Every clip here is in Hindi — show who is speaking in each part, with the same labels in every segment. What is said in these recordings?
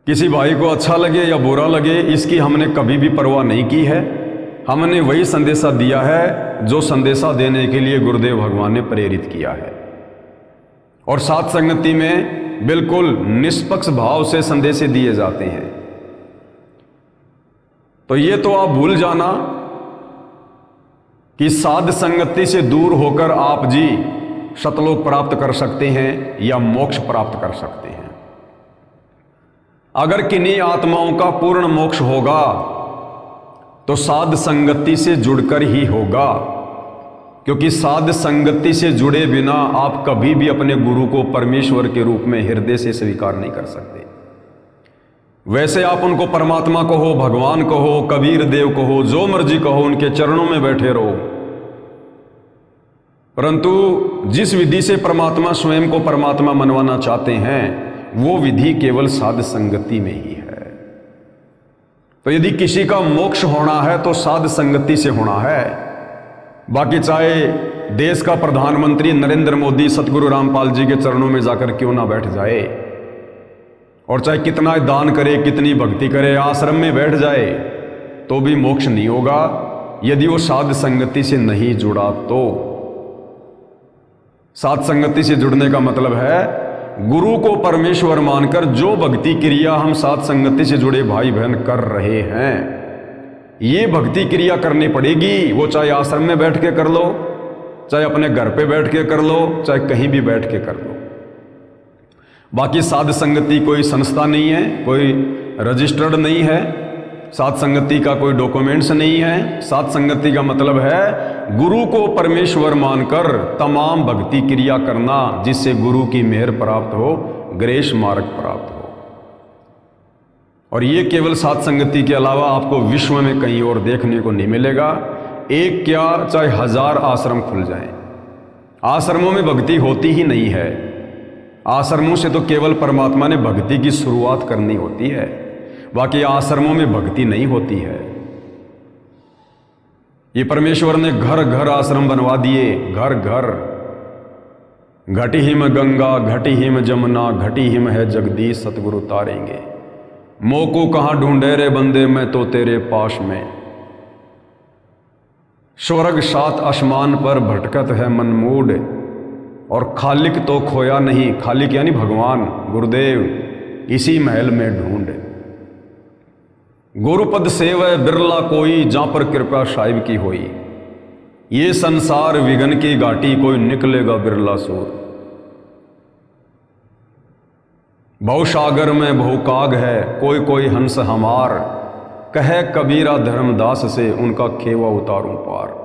Speaker 1: किसी भाई को अच्छा लगे या बुरा लगे, इसकी हमने कभी भी परवाह नहीं की है। हमने वही संदेशा दिया है जो संदेशा देने के लिए गुरुदेव भगवान ने प्रेरित किया है, और साथ संगति में बिल्कुल निष्पक्ष भाव से संदेशे दिए जाते हैं। तो ये तो आप भूल जाना कि साध संगति से दूर होकर आप जी सतलोक प्राप्त कर सकते हैं या मोक्ष प्राप्त कर सकते हैं। अगर किन्हीं आत्माओं का पूर्ण मोक्ष होगा तो साध संगति से जुड़कर ही होगा, क्योंकि साध संगति से जुड़े बिना आप कभी भी अपने गुरु को परमेश्वर के रूप में हृदय से स्वीकार नहीं कर सकते। वैसे आप उनको परमात्मा कहो, भगवान कहो, कबीर देव कहो, जो मर्जी कहो, उनके चरणों में बैठे रहो, परंतु जिस विधि से परमात्मा स्वयं को परमात्मा मनवाना चाहते हैं वो विधि केवल साध संगति में ही है। तो यदि किसी का मोक्ष होना है तो साध संगति से होना है। बाकी चाहे देश का प्रधानमंत्री नरेंद्र मोदी सतगुरु रामपाल जी के चरणों में जाकर क्यों ना बैठ जाए, और चाहे कितना दान करे, कितनी भक्ति करे, आश्रम में बैठ जाए, तो भी मोक्ष नहीं होगा यदि वो साध संगति से नहीं जुड़ा। तो साध संगति से जुड़ने का मतलब है गुरु को परमेश्वर मानकर जो भक्ति क्रिया हम साध संगति से जुड़े भाई बहन कर रहे हैं, ये भक्ति क्रिया करनी पड़ेगी। वो चाहे आश्रम में बैठ के कर लो, चाहे अपने घर पे बैठ के कर लो, चाहे कहीं भी बैठ के कर लो। बाकी साध संगति कोई संस्था नहीं है, कोई रजिस्टर्ड नहीं है, साध संगति का कोई डॉक्यूमेंट्स नहीं है। साध संगति का मतलब है गुरु को परमेश्वर मानकर तमाम भक्ति क्रिया करना, जिससे गुरु की मेहर प्राप्त हो, ग्रेस मार्ग प्राप्त हो। और ये केवल साध संगति के अलावा आपको विश्व में कहीं और देखने को नहीं मिलेगा। एक क्या चाहे 1000 आश्रम खुल जाएं, आश्रमों में भक्ति होती ही नहीं है। आश्रमों से तो केवल परमात्मा ने भक्ति की शुरुआत करनी होती है, बाकी आश्रमों में भक्ति नहीं होती है। ये परमेश्वर ने घर घर आश्रम बनवा दिए, घर घर। घटी हिम गंगा, घटी हिम जमुना, घटी हिम है जगदीश सतगुरु तारेंगे। मोको कहाँ ढूंढे रे बंदे, मैं तो तेरे पास में। स्वर्ग 7 आसमान पर भटकत है मनमूड, और खालिक तो खोया नहीं। खालिक यानी भगवान गुरुदेव इसी महल में ढूंढ। गुरुपद सेवै बिरला कोई, जहां पर कृपा साहिब की होई। ये संसार विघन की घाटी, कोई निकलेगा बिरला सूर। भवसागर में बहुकाग है, कोई कोई हंस हमार। कहे कबीरा धर्मदास से, उनका खेवा उतारूं पार।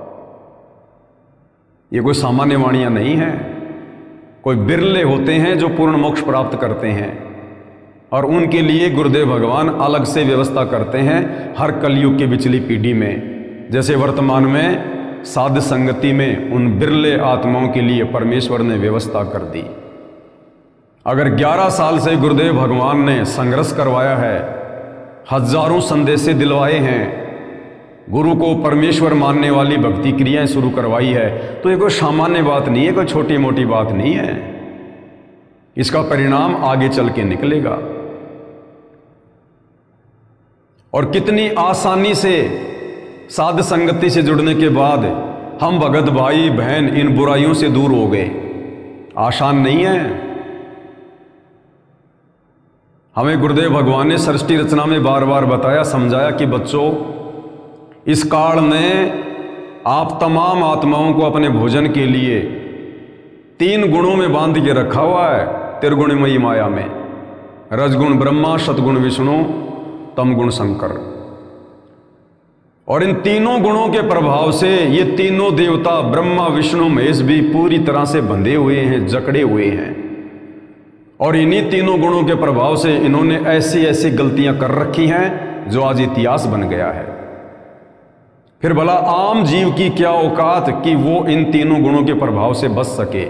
Speaker 1: ये कोई सामान्य वाणियां नहीं है, कोई बिरले होते हैं जो पूर्ण मोक्ष प्राप्त करते हैं, और उनके लिए गुरुदेव भगवान अलग से व्यवस्था करते हैं हर कलयुग की पिछली पीढ़ी में। जैसे वर्तमान में साध संगति में उन बिरले आत्माओं के लिए परमेश्वर ने व्यवस्था कर दी। अगर 11 साल से गुरुदेव भगवान ने संघर्ष करवाया है, हजारों संदेशे दिलवाए हैं, गुरु को परमेश्वर मानने वाली भक्ति क्रियाएं शुरू करवाई है, तो ये कोई सामान्य बात नहीं है, कोई छोटी मोटी बात नहीं है। इसका परिणाम आगे चल के निकलेगा। और कितनी आसानी से साध संगति से जुड़ने के बाद हम भगत भाई बहन इन बुराइयों से दूर हो गए। आसान नहीं है। हमें गुरुदेव भगवान ने सृष्टि रचना में बार बार बताया, समझाया कि बच्चों, इस काल ने आप तमाम आत्माओं को अपने भोजन के लिए 3 गुणों में बांध के रखा हुआ है। त्रिगुणमयी माया में रजगुण ब्रह्मा, सतगुण विष्णु, तमगुण शंकर। और इन तीनों गुणों के प्रभाव से ये तीनों देवता ब्रह्मा विष्णु महेश भी पूरी तरह से बंधे हुए हैं, जकड़े हुए हैं। और इन्हीं तीनों गुणों के प्रभाव से इन्होंने ऐसी ऐसी गलतियां कर रखी हैं जो आज इतिहास बन गया है। फिर भला आम जीव की क्या औकात कि वो इन तीनों गुणों के प्रभाव से बच सके।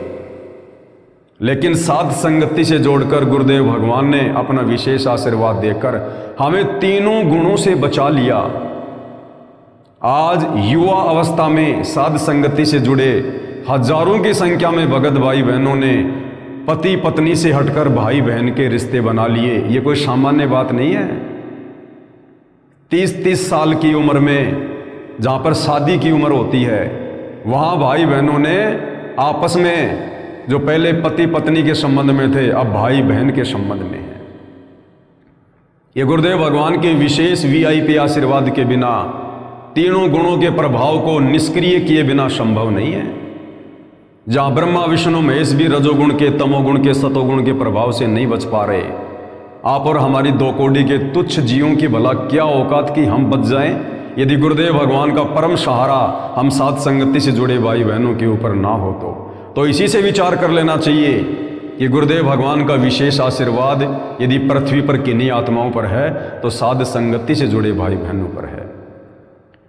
Speaker 1: लेकिन साध संगति से जोड़कर गुरुदेव भगवान ने अपना विशेष आशीर्वाद देकर हमें तीनों गुणों से बचा लिया। आज युवा अवस्था में साध संगति से जुड़े हजारों की संख्या में भगत भाई बहनों ने पति पत्नी से हटकर भाई बहन के रिश्ते बना लिए। ये कोई सामान्य बात नहीं है। 30-30 साल की उम्र में जहाँ पर शादी की उम्र होती है, वहाँ भाई बहनों ने आपस में, जो पहले पति पत्नी के संबंध में थे, अब भाई बहन के संबंध में है। ये गुरुदेव भगवान के विशेष VIP आशीर्वाद के बिना, तीनों गुणों के प्रभाव को निष्क्रिय किए बिना संभव नहीं है। जहां ब्रह्मा विष्णु महेश भी रजोगुण के, तमोगुण के, सतोगुण के प्रभाव से नहीं बच पा रहे, आप और हमारी दो कोटि के तुच्छ जीवों की भला क्या औकात की हम बच जाएं, यदि गुरुदेव भगवान का परम सहारा हम साथ संगति से जुड़े भाई बहनों के ऊपर ना हो तो इसी से विचार कर लेना चाहिए कि गुरुदेव भगवान का विशेष आशीर्वाद यदि पृथ्वी पर किन्हीं आत्माओं पर है तो साध संगति से जुड़े भाई बहनों पर है।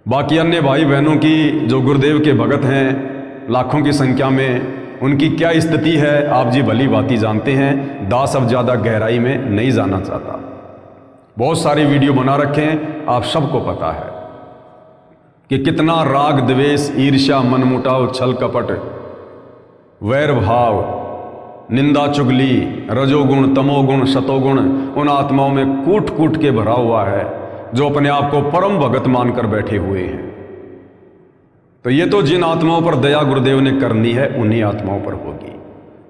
Speaker 1: बाकी अन्य भाई बहनों की जो गुरुदेव के भगत हैं लाखों की संख्या में, उनकी क्या स्थिति है आप जी भली भांति जानते हैं। दास अब ज़्यादा गहराई में नहीं जाना चाहता। बहुत सारे वीडियो बना रखे हैं, आप सबको पता है कि कितना राग द्वेष, ईर्ष्या, मनमुटाव, छल कपट, वैर भाव, निंदा चुगली, रजोगुण, तमोगुण, सतोगुण उन आत्माओं में कूट कूट के भरा हुआ है जो अपने आप को परम भगत मानकर बैठे हुए हैं। तो ये तो जिन आत्माओं पर दया गुरुदेव ने करनी है उन्हीं आत्माओं पर होगी।